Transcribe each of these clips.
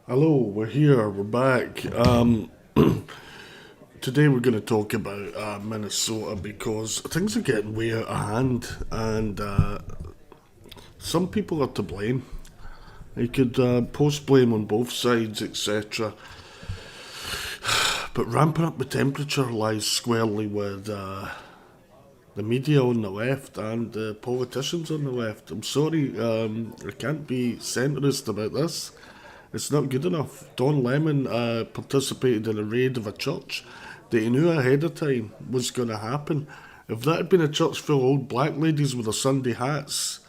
Hello, we're here, we're back. Today we're going to talk about Minnesota because things are getting way out of hand and some people are to blame. You could post blame on both sides, etc. But ramping up the temperature lies squarely with the media on the left and the politicians on the left. I'm sorry, I can't be centrist about this. It's not good enough. Don Lemon participated in a raid of a church that he knew ahead of time was going to happen. If that had been a church full of old black ladies with their Sunday hats,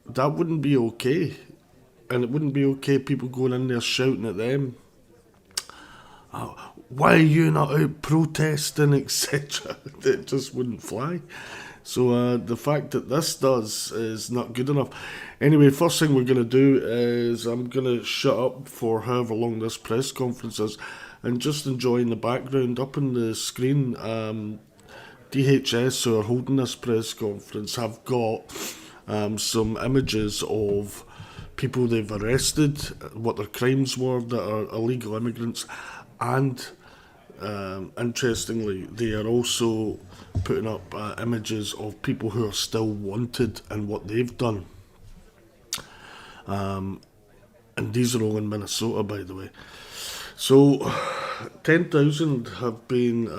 that wouldn't be okay. And it wouldn't be okay people going in there shouting at them, why are you not out protesting, etc. It just wouldn't fly. So the fact that this does is not good enough. Anyway, first thing we're going to do is I'm going to shut up for however long this press conference is and just enjoy in the background up on the screen. DHS, who are holding this press conference, have got some images of people they've arrested, what their crimes were that are illegal immigrants, and interestingly, they are also putting up images of people who are still wanted and what they've done. And these are all in Minnesota, by the way. So, 10,000 have been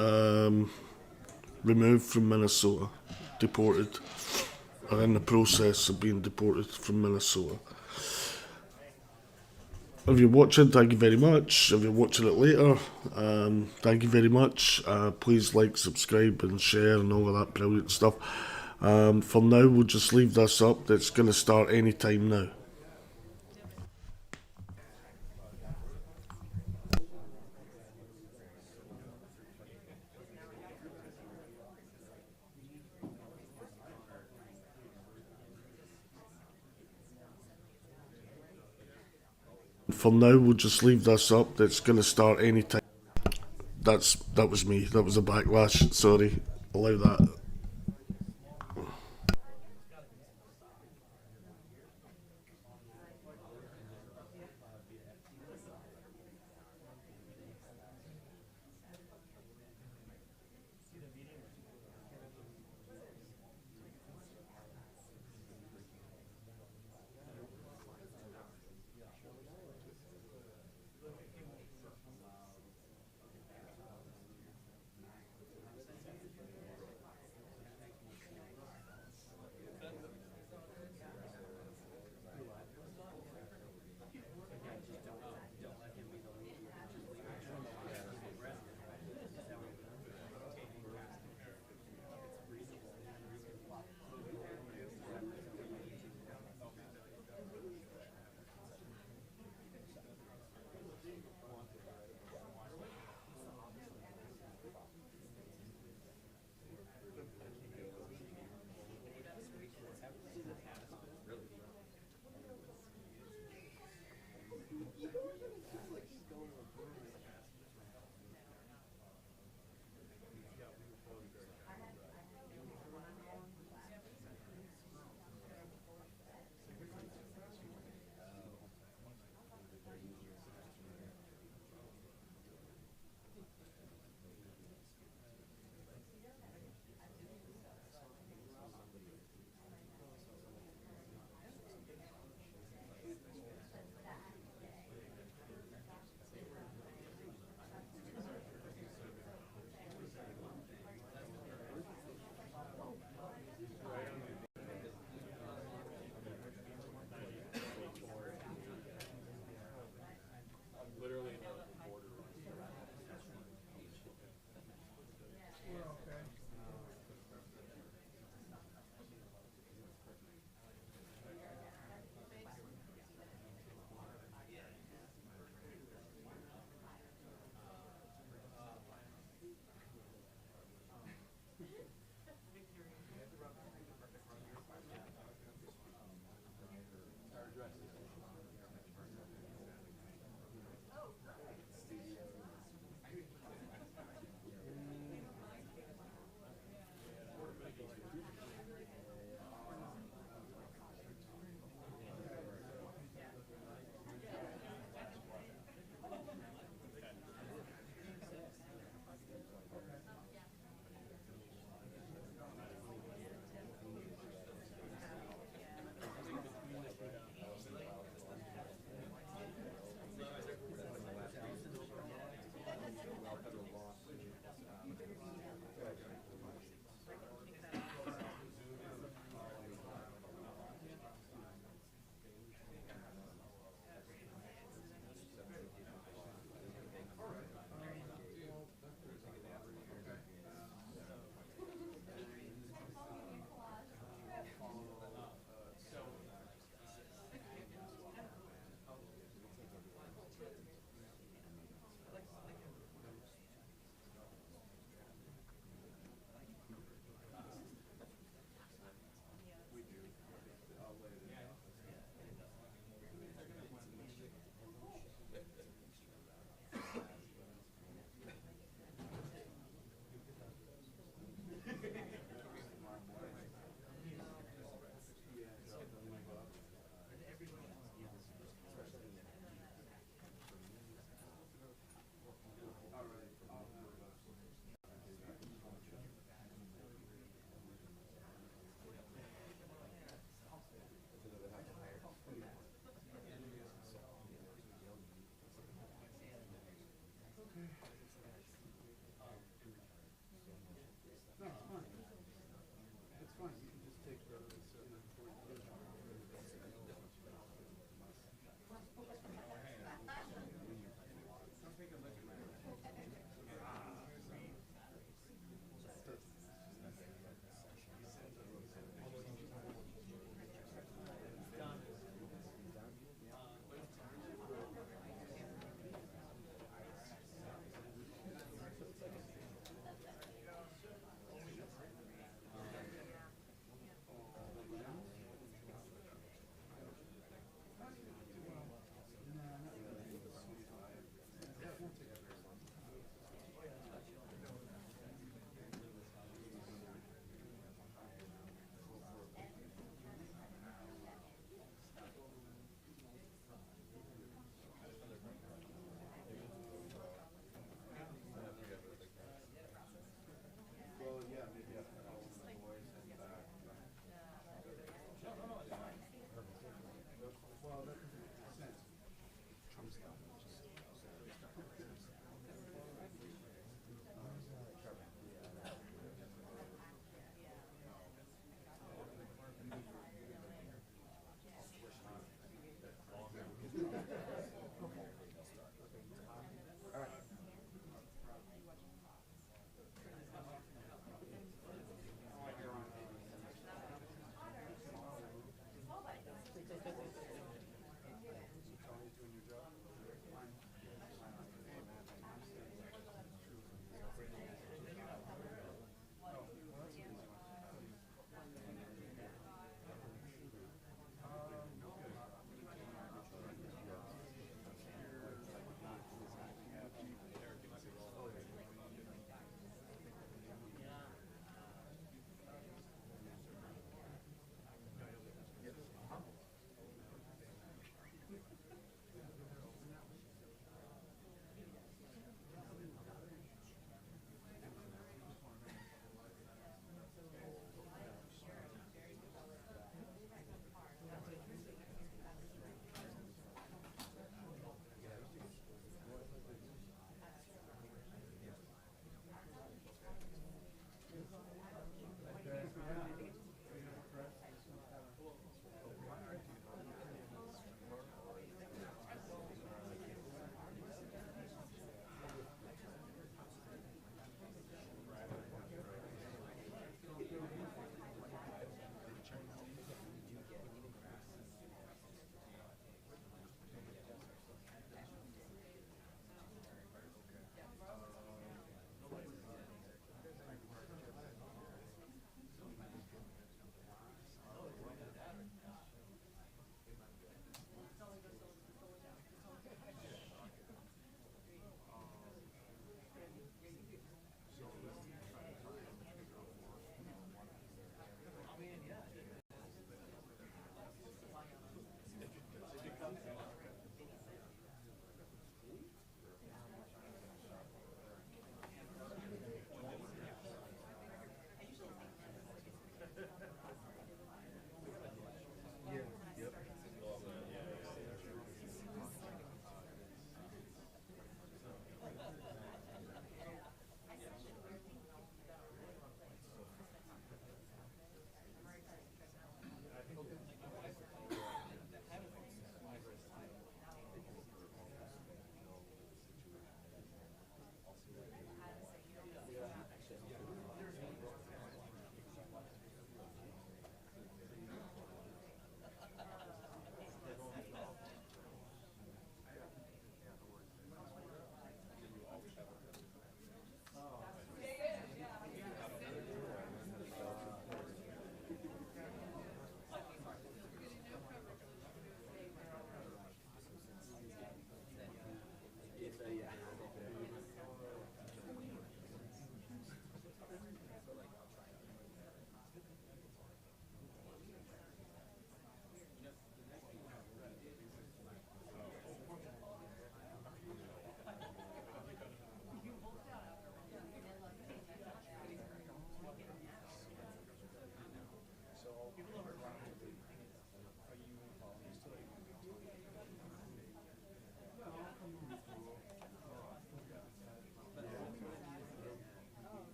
removed from Minnesota, deported, are in the process of being deported from Minnesota. If you're watching, thank you very much. If you're watching it later, thank you very much. Please like, subscribe, and share, and all of that brilliant stuff. For now, we'll just leave this up. That's going to start any time now. For now, we'll just leave this up. That's going to start any time. That was me. That was a backlash. Sorry. Allow that.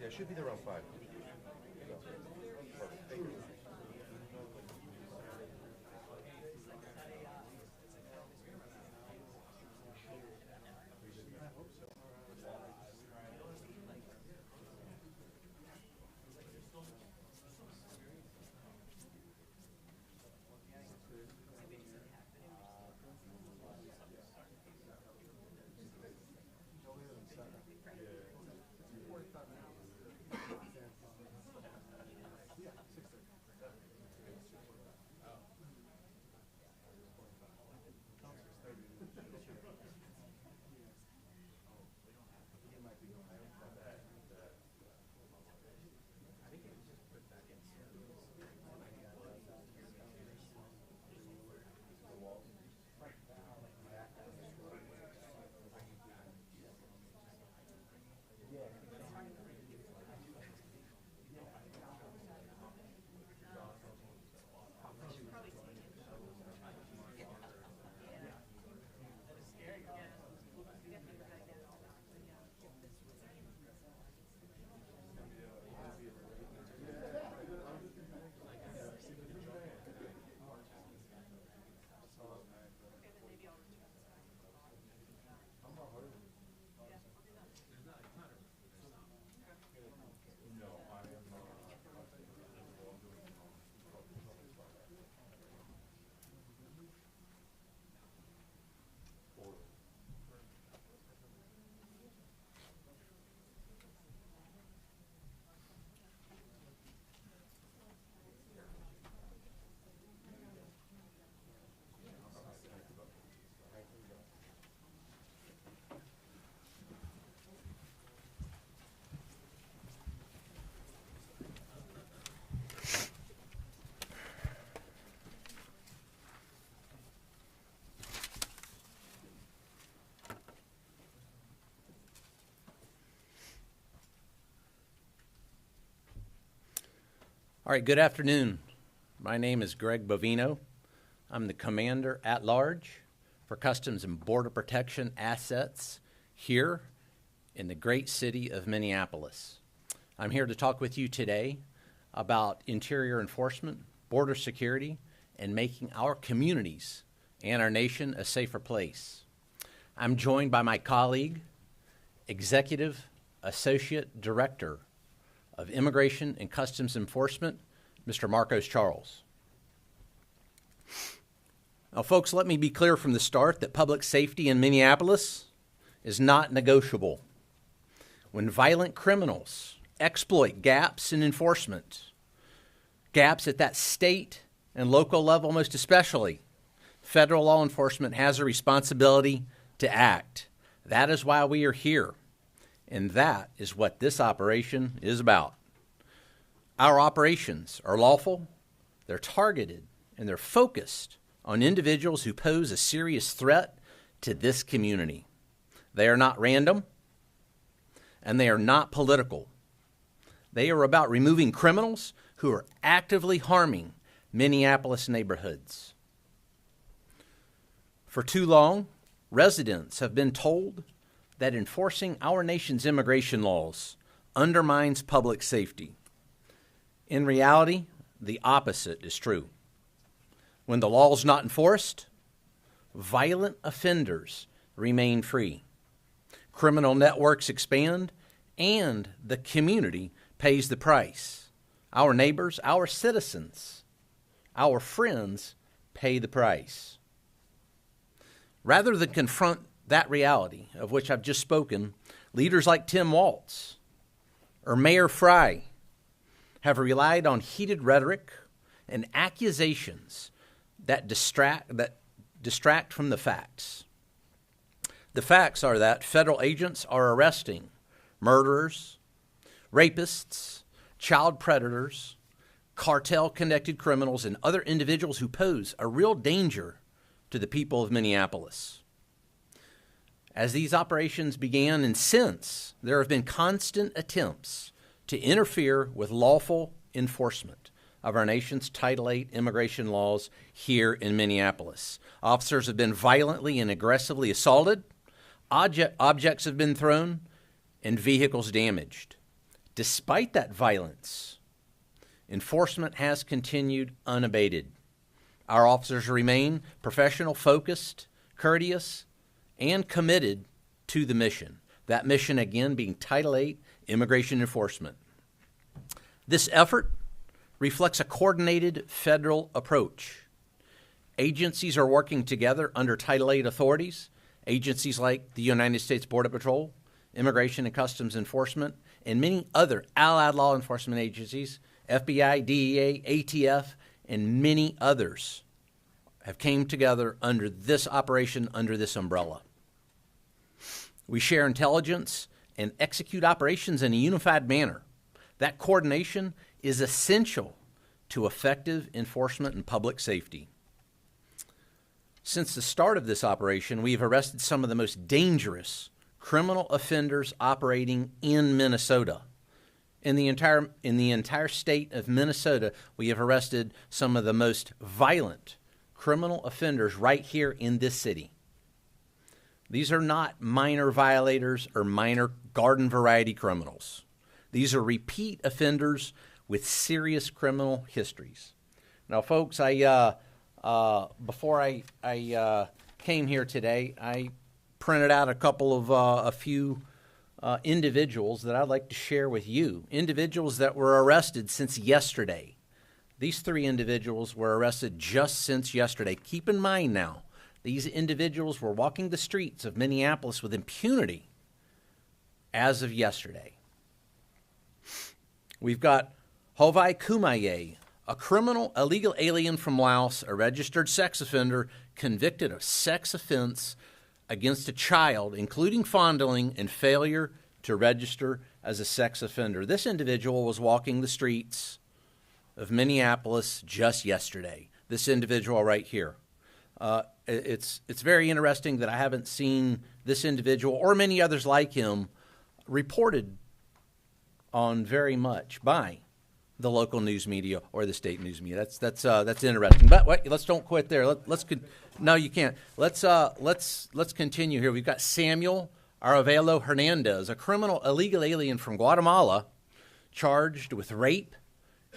Yeah, it should be there around 5. So, perfect. Thank you. All right, good afternoon. My name is Greg Bovino. I'm the Commander at Large for Customs and Border Protection Assets here in the great city of Minneapolis. I'm here to talk with you today about interior enforcement, border security, and making our communities and our nation a safer place. I'm joined by my colleague, Executive Associate Director of Immigration and Customs Enforcement, Mr. Marcos Charles. Now, folks, let me be clear from the start that public safety in Minneapolis is not negotiable. When violent criminals exploit gaps in enforcement, gaps at that state and local level most especially, federal law enforcement has a responsibility to act. That is why we are here, and that is what this operation is about. Our operations are lawful, they're targeted, and they're focused on individuals who pose a serious threat to this community. They are not random, and they are not political. They are about removing criminals who are actively harming Minneapolis neighborhoods. For too long, residents have been told that enforcing our nation's immigration laws undermines public safety. In reality, the opposite is true. When the law is not enforced, violent offenders remain free. Criminal networks expand, and the community pays the price. Our neighbors, our citizens, our friends pay the price. Rather than confront that reality of which I've just spoken, leaders like Tim Walz or Mayor Frey have relied on heated rhetoric and accusations that distract from the facts. The facts are that federal agents are arresting murderers, rapists, child predators, cartel-connected criminals, and other individuals who pose a real danger to the people of Minneapolis. As these operations began and since, there have been constant attempts to interfere with lawful enforcement of our nation's Title VIII immigration laws here in Minneapolis. Officers have been violently and aggressively assaulted, objects have been thrown, and vehicles damaged. Despite that violence, enforcement has continued unabated. Our officers remain professional, focused, courteous, and committed to the mission. That mission, again, being Title VIII immigration enforcement. This effort reflects a coordinated federal approach. Agencies are working together under Title VIII authorities, agencies like the United States Border Patrol, Immigration and Customs Enforcement, and many other allied law enforcement agencies, FBI, DEA, ATF, and many others have came together under this operation, under this umbrella. We share intelligence and execute operations in a unified manner. That coordination is essential to effective enforcement and public safety. Since the start of this operation, we have arrested some of the most dangerous criminal offenders operating in Minnesota. In the entire state of Minnesota, we have arrested some of the most violent criminal offenders right here in this city. These are not minor violators or minor garden variety criminals. These are repeat offenders with serious criminal histories. Now, folks, before I came here today, I printed out a few individuals that I'd like to share with you. Individuals that were arrested since yesterday. These 3 individuals were arrested just since yesterday. Keep in mind now, these individuals were walking the streets of Minneapolis with impunity as of yesterday. We've got Hovai Kumaye, a criminal illegal alien from Laos, a registered sex offender convicted of sex offense against a child, including fondling and failure to register as a sex offender. This individual was walking the streets of Minneapolis just yesterday. This individual right here. It's very interesting that I haven't seen this individual or many others like him reported on very much by the local news media or the state news media. That's interesting. But wait, let's don't quit there. No, you can't. Let's continue here. We've got Samuel Aravelo Hernandez, a criminal illegal alien from Guatemala, charged with rape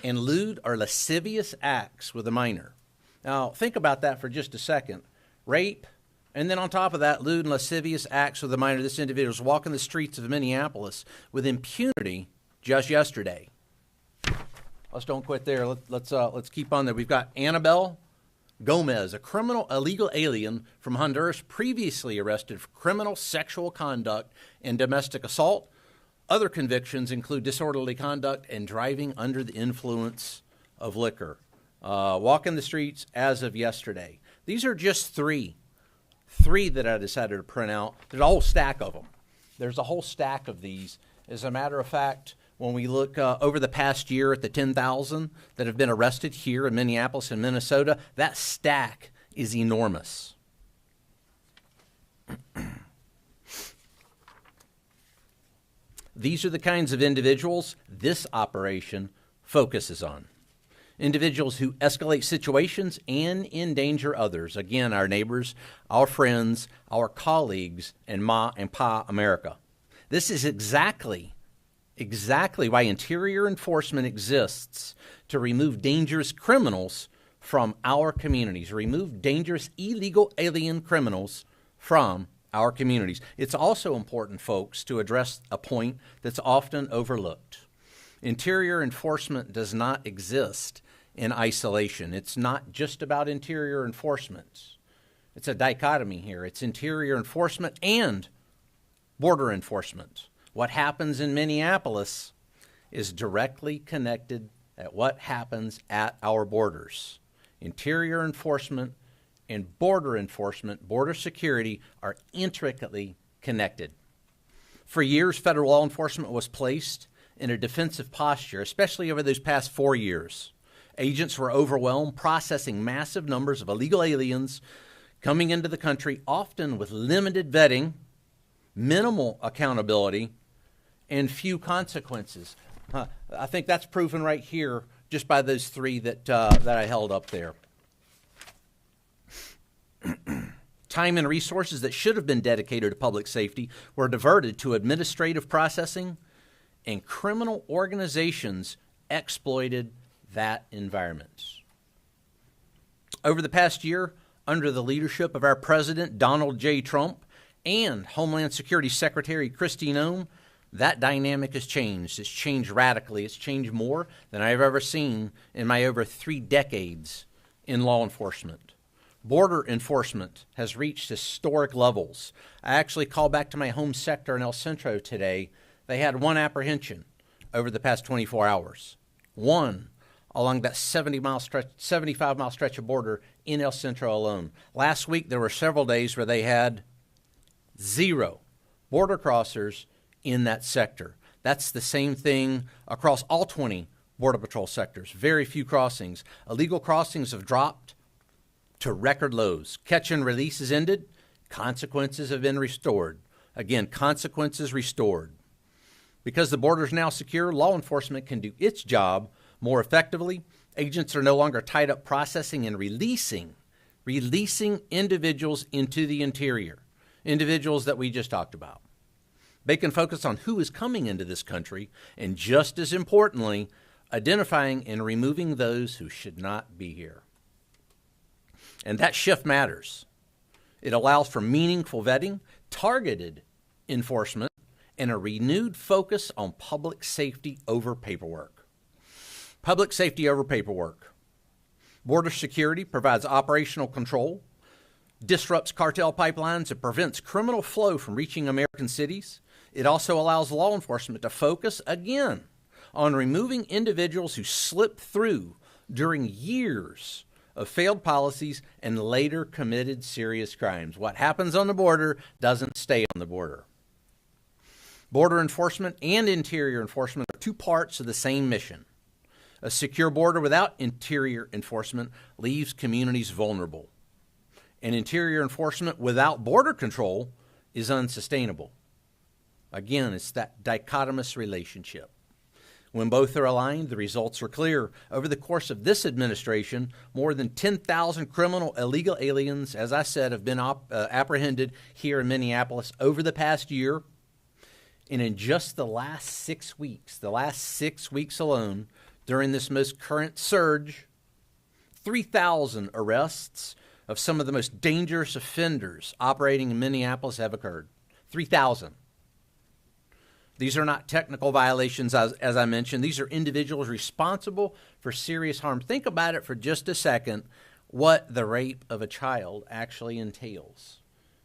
and lewd or lascivious acts with a minor. Now, think about that for just a second. Rape, and then on top of that, lewd and lascivious acts with a minor. This individual was walking the streets of Minneapolis with impunity just yesterday. Let's don't quit there. Let's keep on there. We've got Annabelle Gomez, a criminal illegal alien from Honduras, previously arrested for criminal sexual conduct and domestic assault. Other convictions include disorderly conduct and driving under the influence of liquor. Walking the streets as of yesterday. These are just three that I decided to print out. There's a whole stack of them. There's a whole stack of these. As a matter of fact, when we look over the past year at the 10,000 that have been arrested here in Minneapolis and Minnesota, that stack is enormous. These are the kinds of individuals this operation focuses on. Individuals who escalate situations and endanger others. Again, our neighbors, our friends, our colleagues, and Ma and Pa America. This is exactly why interior enforcement exists, to remove dangerous criminals from our communities, remove dangerous illegal alien criminals from our communities. It's also important, folks, to address a point that's often overlooked. Interior enforcement does not exist in isolation. It's not just about interior enforcement. It's a dichotomy here. It's interior enforcement and border enforcement. What happens in Minneapolis is directly connected at what happens at our borders. Interior enforcement and border enforcement, border security, are intricately connected. For years, federal law enforcement was placed in a defensive posture, especially over those past 4 years. Agents were overwhelmed, processing massive numbers of illegal aliens coming into the country, often with limited vetting, minimal accountability, and few consequences. I think that's proven right here just by those three that I held up there. Time and resources that should have been dedicated to public safety were diverted to administrative processing, and criminal organizations exploited that environment. Over the past year, under the leadership of our President Donald J. Trump and Homeland Security Secretary Kristi Noem, that dynamic has changed. It's changed radically. It's changed more than I've ever seen in my over 3 decades in law enforcement. Border enforcement has reached historic levels. I actually called back to my home sector in El Centro today. They had one apprehension over the past 24 hours. One along that 75-mile stretch of border in El Centro alone. Last week, there were several days where they had 0 border crossers in that sector. That's the same thing across all 20 Border Patrol sectors. Very few crossings. Illegal crossings have dropped to record lows. Catch and release has ended. Consequences have been restored. Again, consequences restored. Because the border is now secure, law enforcement can do its job more effectively. Agents are no longer tied up processing and releasing individuals into the interior, individuals that we just talked about. They can focus on who is coming into this country and, just as importantly, identifying and removing those who should not be here. And that shift matters. It allows for meaningful vetting, targeted enforcement, and a renewed focus on public safety over paperwork. Public safety over paperwork. Border security provides operational control, disrupts cartel pipelines, and prevents criminal flow from reaching American cities. It also allows law enforcement to focus, again, on removing individuals who slip through during years of failed policies and later committed serious crimes. What happens on the border doesn't stay on the border. Border enforcement and interior enforcement are two parts of the same mission. A secure border without interior enforcement leaves communities vulnerable. And interior enforcement without border control is unsustainable. Again, it's that dichotomous relationship. When both are aligned, the results are clear. Over the course of this administration, more than 10,000 criminal illegal aliens, as I said, have been apprehended here in Minneapolis over the past year. And in just the last 6 weeks alone, during this most current surge, 3,000 arrests of some of the most dangerous offenders operating in Minneapolis have occurred. 3,000. These are not technical violations, as I mentioned. These are individuals responsible for serious harm. Think about it for just a second, what the rape of a child actually entails.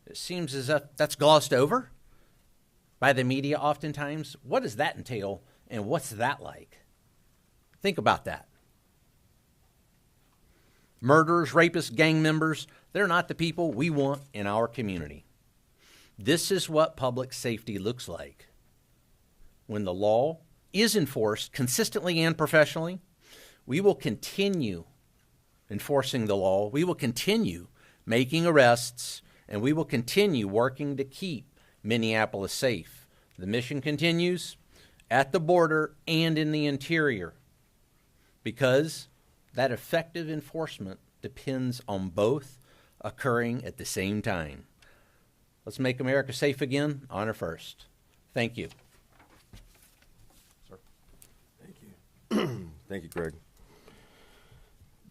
It seems as if that's glossed over by the media oftentimes. What does that entail, and what's that like? Think about that. Murderers, rapists, gang members, they're not the people we want in our community. This is what public safety looks like when the law is enforced consistently and professionally. We will continue enforcing the law. We will continue making arrests, and we will continue working to keep Minneapolis safe. The mission continues at the border and in the interior, because that effective enforcement depends on both occurring at the same time. Let's make America safe again. Honor first. Thank you. Sir. Thank you. Thank you, Greg.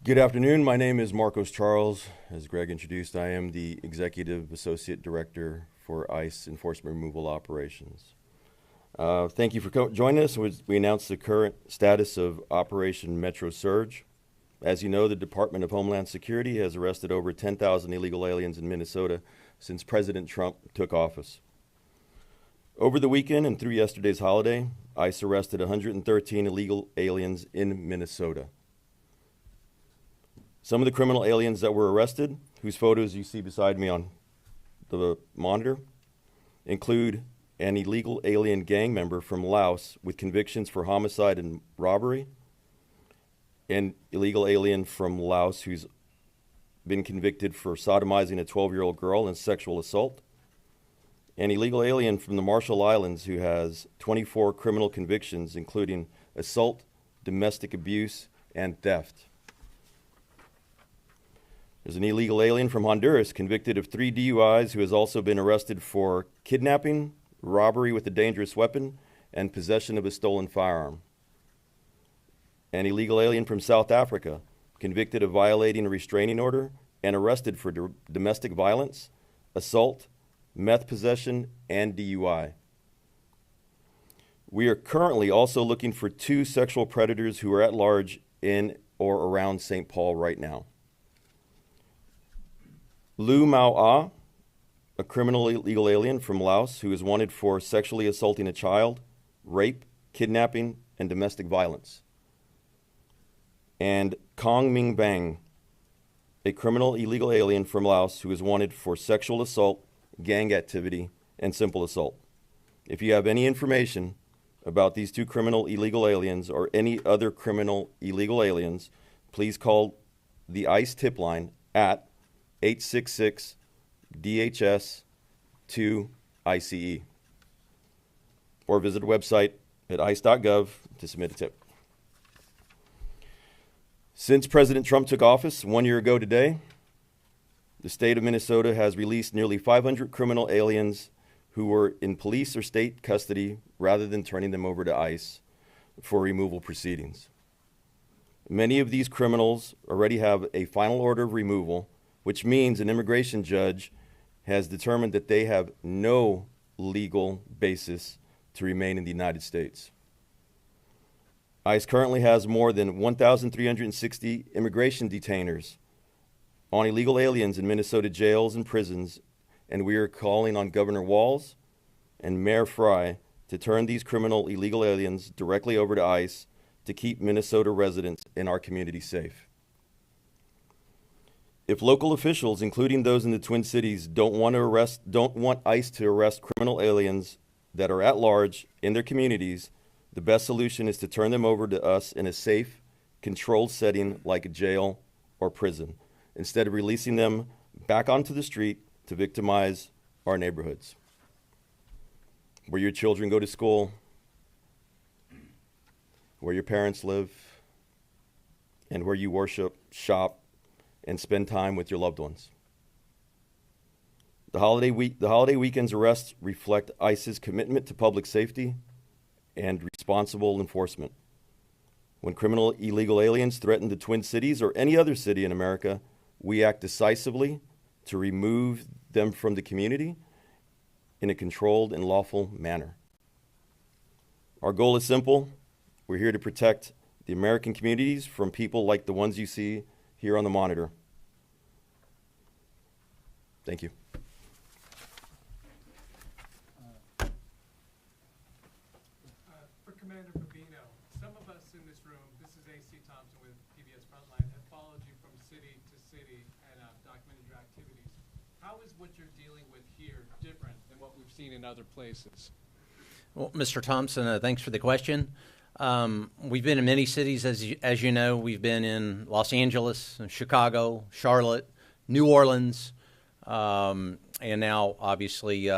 Good afternoon. My name is Marcos Charles. As Greg introduced, I am the Executive Associate Director for ICE Enforcement Removal Operations. Thank you for joining us. We announced the current status of Operation Metro Surge. As you know, the Department of Homeland Security has arrested over 10,000 illegal aliens in Minnesota since President Trump took office. Over the weekend and through yesterday's holiday, ICE arrested 113 illegal aliens in Minnesota. Some of the criminal aliens that were arrested, whose photos you see beside me on the monitor, include an illegal alien gang member from Laos with convictions for homicide and robbery, an illegal alien from Laos who's been convicted for sodomizing a 12-year-old girl and sexual assault, an illegal alien from the Marshall Islands who has 24 criminal convictions, including assault, domestic abuse, and theft. There's an illegal alien from Honduras convicted of 3 DUIs who has also been arrested for kidnapping, robbery with a dangerous weapon, and possession of a stolen firearm. An illegal alien from South Africa convicted of violating a restraining order and arrested for domestic violence, assault, meth possession, and DUI. We are currently also looking for 2 sexual predators who are at large in or around St. Paul right now. Lu Mao Ah, a criminal illegal alien from Laos who is wanted for sexually assaulting a child, rape, kidnapping, and domestic violence. And Kong Ming Bang, a criminal illegal alien from Laos who is wanted for sexual assault, gang activity, and simple assault. If you have any information about these 2 criminal illegal aliens or any other criminal illegal aliens, please call the ICE tip line at 866-DHS-2-ICE or visit our website at ice.gov to submit a tip. Since President Trump took office 1 year ago today, the state of Minnesota has released nearly 500 criminal aliens who were in police or state custody rather than turning them over to ICE for removal proceedings. Many of these criminals already have a final order of removal, which means an immigration judge has determined that they have no legal basis to remain in the United States. ICE currently has more than 1,360 immigration detainers on illegal aliens in Minnesota jails and prisons, and we are calling on Governor Walz and Mayor Frey to turn these criminal illegal aliens directly over to ICE to keep Minnesota residents in our community safe. If local officials, including those in the Twin Cities, don't want ICE to arrest criminal aliens that are at large in their communities, the best solution is to turn them over to us in a safe, controlled setting like a jail or prison, instead of releasing them back onto the street to victimize our neighborhoods, where your children go to school, where your parents live, and where you worship, shop, and spend time with your loved ones. The holiday weekend's arrests reflect ICE's commitment to public safety and responsible enforcement. When criminal illegal aliens threaten the Twin Cities or any other city in America, we act decisively to remove them from the community in a controlled and lawful manner. Our goal is simple. We're here to protect the American communities from people like the ones you see here on the monitor. Thank you. For Commander Babino, some of us in this room, this is A.C. Thompson with PBS Frontline, have followed you from city to city and documented your activities. How is what you're dealing with here different than what we've seen in other places? Well, Mr. Thompson, thanks for the question. We've been in many cities, as you know. We've been in Los Angeles, Chicago, Charlotte, New Orleans, and now, obviously,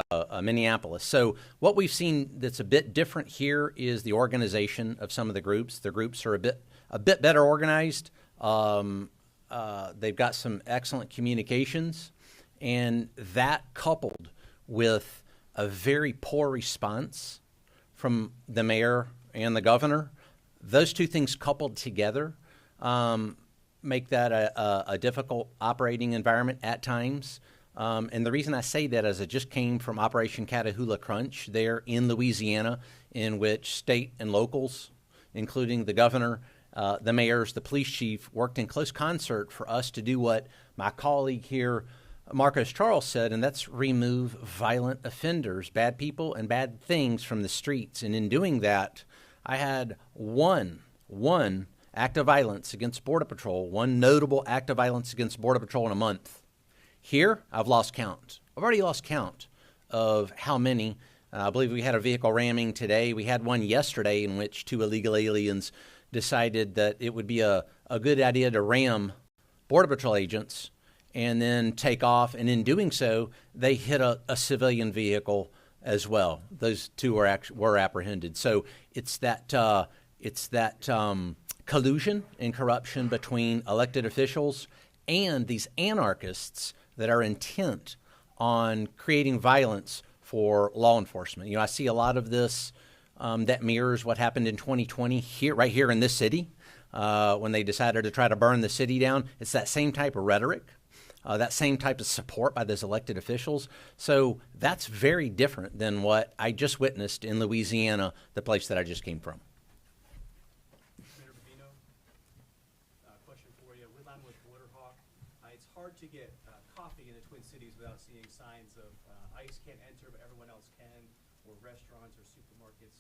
Minneapolis. So what we've seen that's a bit different here is the organization of some of the groups. The groups are a bit better organized. They've got some excellent communications, and that coupled with a very poor response from the mayor and the governor, those two things coupled together make that a difficult operating environment at times. And the reason I say that is I just came from Operation Catahoula Crunch there in Louisiana, in which state and locals, including the governor, the mayors, the police chief, worked in close concert for us to do what my colleague here, Marcos Charles, said, and that's remove violent offenders, bad people and bad things from the streets. And in doing that, I had one act of violence against Border Patrol, one notable act of violence against Border Patrol in a month. Here, I've lost count. I've already lost count of how many. I believe we had a vehicle ramming today. We had one yesterday in which two illegal aliens decided that it would be a good idea to ram Border Patrol agents and then take off. And in doing so, they hit a civilian vehicle as well. Those two were apprehended. So it's that collusion and corruption between elected officials and these anarchists that are intent on creating violence for law enforcement. You know, I see a lot of this that mirrors what happened in 2020 right here in this city when they decided to try to burn the city down. It's that same type of rhetoric, that same type of support by those elected officials. So that's very different than what I just witnessed in Louisiana, the place that I just came from. Mayor Babino, question for you. Will, I'm with Waterhawk. It's hard to get coffee in the Twin Cities without seeing signs of ICE can't enter, but everyone else can, or restaurants or supermarkets.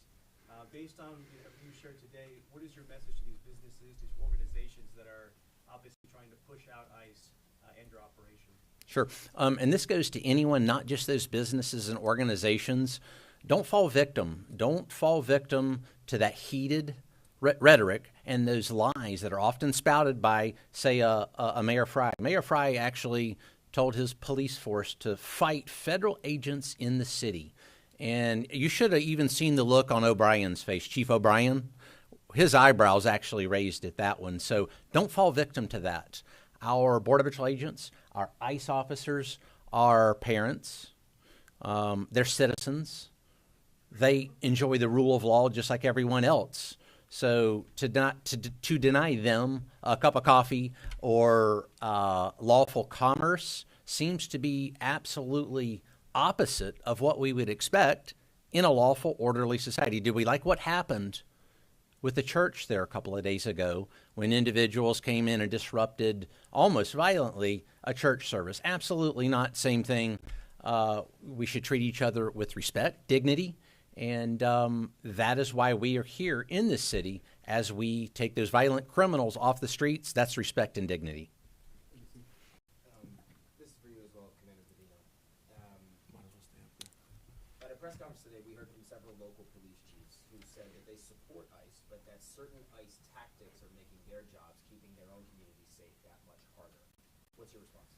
Based on everything you shared today, what is your message to these businesses, these organizations that are obviously trying to push out ICE and your operation? Sure. And this goes to anyone, not just those businesses and organizations. Don't fall victim. Don't fall victim to that heated rhetoric and those lies that are often spouted by, say, a Mayor Frey. Mayor Frey actually told his police force to fight federal agents in the city. And you should have even seen the look on O'Brien's face, Chief O'Brien. His eyebrows actually raised at that one. So don't fall victim to that. Our Border Patrol agents, our ICE officers, our parents, they're citizens. They enjoy the rule of law just like everyone else. So to deny them a cup of coffee or lawful commerce seems to be absolutely opposite of what we would expect in a lawful, orderly society. Do we like what happened with the church there a couple of days ago when individuals came in and disrupted almost violently a church service? Absolutely not. Same thing. We should treat each other with respect, dignity, and that is why we are here in this city as we take those violent criminals off the streets. That's respect and dignity. This is for you as well, Commander Babino. At a press conference today, we heard from several local police chiefs who said that they support ICE, but that certain ICE tactics are making their jobs, keeping their own communities safe, that much harder. What's your response?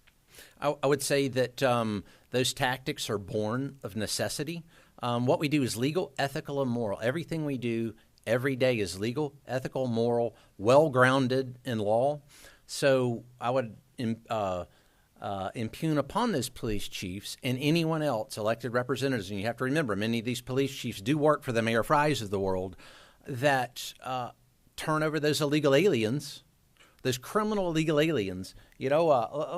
I would say that those tactics are born of necessity. What we do is legal, ethical, and moral. Everything we do every day is legal, ethical, moral, well-grounded in law. So I would impugn upon those police chiefs and anyone else, elected representatives, and you have to remember, many of these police chiefs do work for the Mayor Frys of the world, that turn over those illegal aliens, those criminal illegal aliens. You know,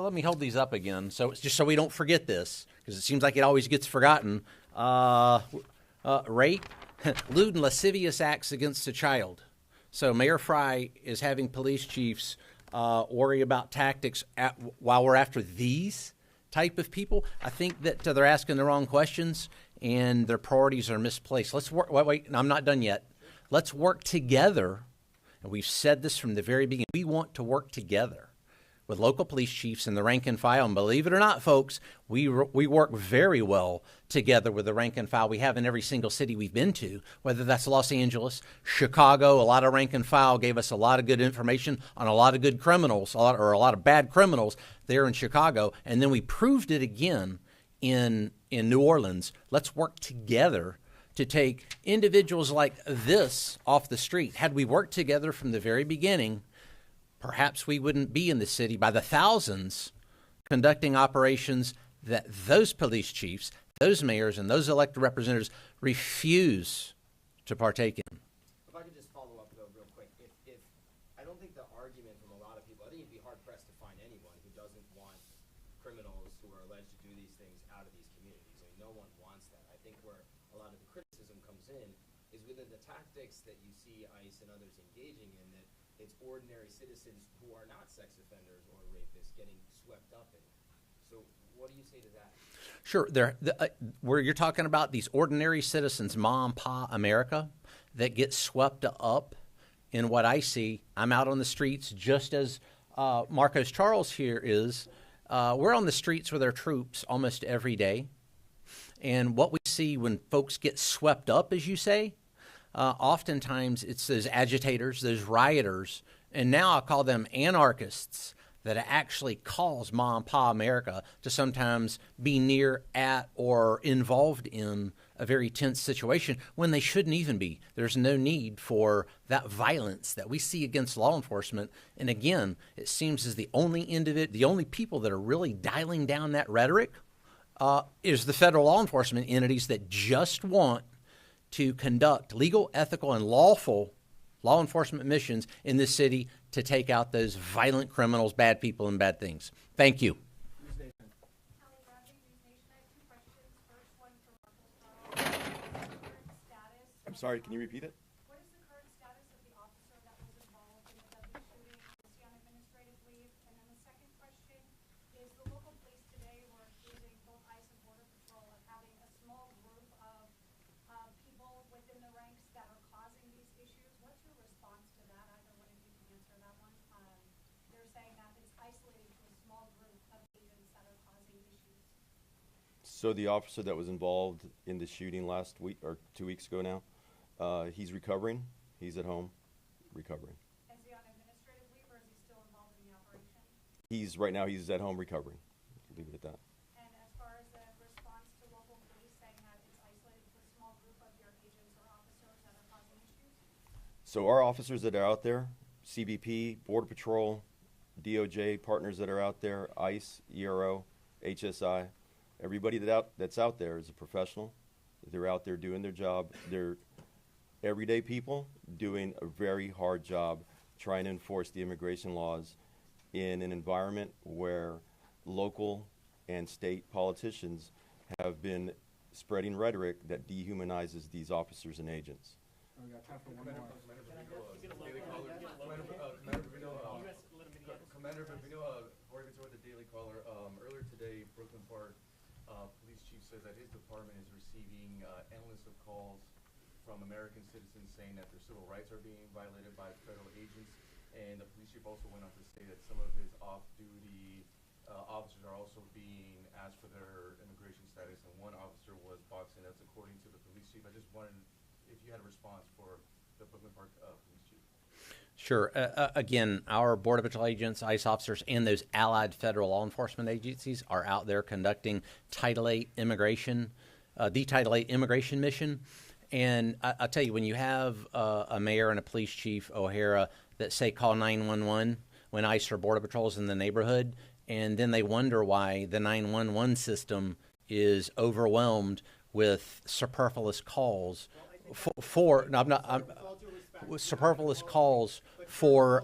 let me hold these up again, so just so we don't forget this, because it seems like it always gets forgotten. Rape, lewd and lascivious acts against a child. So Mayor Fry is having police chiefs worry about tactics while we're after these type of people. I think that they're asking the wrong questions and their priorities are misplaced. Let's work. Wait, I'm not done yet. Let's work together. And we've said this from the very beginning. We want to work together with local police chiefs and the rank and file. And believe it or not, folks, we work very well together with the rank and file we have in every single city we've been to, whether that's Los Angeles, Chicago. A lot of rank and file gave us a lot of good information on a lot of good criminals, a lot of bad criminals there in Chicago. And then we proved it again in New Orleans. Let's work together to take individuals like this off the street. Had we worked together from the very beginning, perhaps we wouldn't be in the city by the thousands conducting operations that those police chiefs, those mayors, and those elected representatives refuse to partake in. If I could just follow up though real quick, if I don't think the argument from a lot of people, I think you'd be hard pressed to find anyone who doesn't want criminals who are alleged to do these things out of these communities. I mean, no one wants that. I think where a lot of the criticism comes in is within the tactics that you see ICE and others engaging in, that it's ordinary citizens who are not sex offenders or rapists getting swept up in it. So what do you say to that? Sure. Where you're talking about these ordinary citizens, mom, pa, America, that get swept up in what I see. I'm out on the streets just as Marcos Charles here is. We're on the streets with our troops almost every day. And what we see when folks get swept up, as you say, oftentimes it's those agitators, those rioters, and now I call them anarchists, that actually cause mom and pa America to sometimes be near, at, or involved in a very tense situation when they shouldn't even be. There's no need for that violence that we see against law enforcement. And again, it seems as the only people that are really dialing down that rhetoric is the federal law enforcement entities that just want to conduct legal, ethical, and lawful law enforcement missions in this city to take out those violent criminals, bad people, and bad things. Thank you. Kelly Bradley, News Nation. I have two questions. First one for Marcos Charles. What is the current status? I'm sorry, can you repeat it? What is the current status of the officer that was involved in the deadly shooting? Is he on administrative leave? And then the second question is, the local police today were accusing both ICE and Border Patrol of having a small group of people within the ranks that are causing these issues. What's your response to that? Either one of you can answer that one. They're saying that it's isolated to a small group of agents that are causing issues. So the officer that was involved in the shooting last week, or 2 weeks ago now, he's recovering. He's at home recovering. Is he on administrative leave or is he still involved in the operation? Right now he's at home recovering. Leave it at that. And as far as the response to local police saying that it's isolated to a small group of your agents or officers that are causing issues? So our officers that are out there, CBP, Border Patrol, DOJ partners that are out there, ICE, ERO, HSI, everybody that's out there is a professional. They're out there doing their job. They're everyday people doing a very hard job trying to enforce the immigration laws in an environment where local and state politicians have been spreading rhetoric that dehumanizes these officers and agents. Commander Bambino, according to the Daily Caller, earlier today, Brooklyn Park police chief says that his department is receiving endless of calls from American citizens saying that their civil rights are being violated by federal agents. And the police chief also went on to say that some of his off-duty officers are also being asked for their immigration status, and one officer was boxing. That's according to the police chief. I just wanted if you had a response for the Brooklyn Park police chief. Sure. Again, our Border Patrol agents, ICE officers, and those allied federal law enforcement agencies are out there conducting Title VIII immigration, the Title VIII immigration mission. And I'll tell you, when you have a mayor and a police chief, O'Hara, that say call 911 when ICE or Border Patrol's in the neighborhood, and then they wonder why the 911 system is overwhelmed with superfluous calls superfluous calls for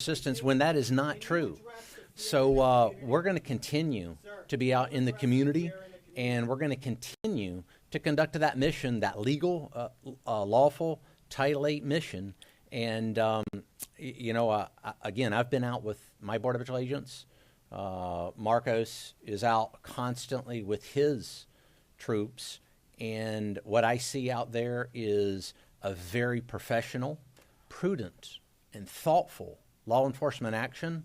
assistance when that is not true. So we're going to continue to be out in the community, and we're going to continue to conduct that mission, that legal, lawful Title VIII mission. And again, I've been out with my Border Patrol agents. Marcos is out constantly with his troops, and what I see out there is a very professional, prudent, and thoughtful law enforcement action.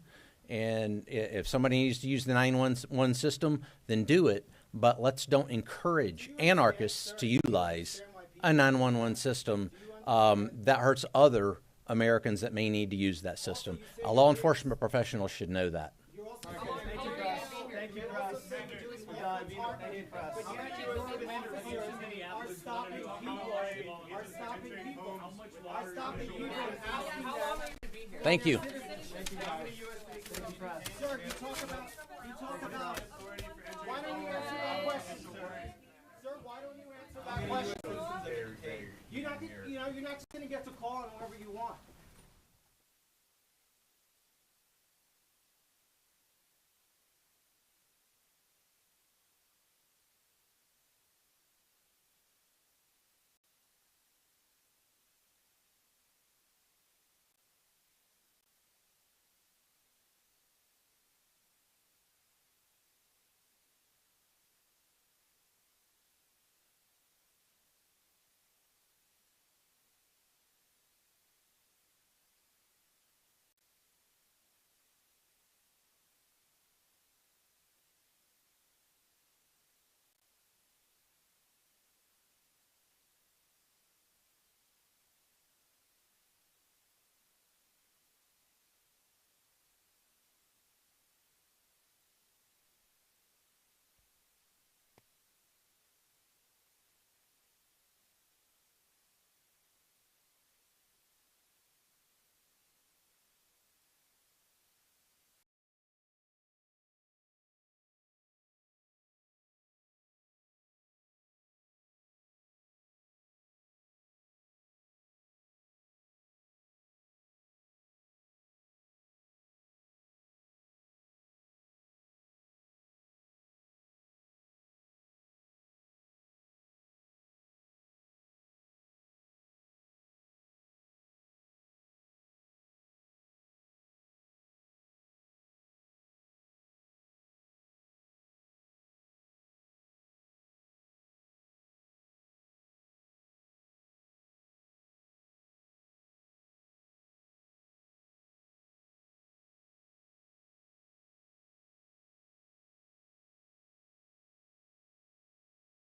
And if somebody needs to use the 911 system, then do it. But let's don't encourage anarchists to utilize a 911 system that hurts other Americans that may need to use that system. A law enforcement professional should know that. Thank you. Sir, you talk about, why don't you answer that question? Sir, why don't you answer that question? You're not just gonna get to call on whoever you want.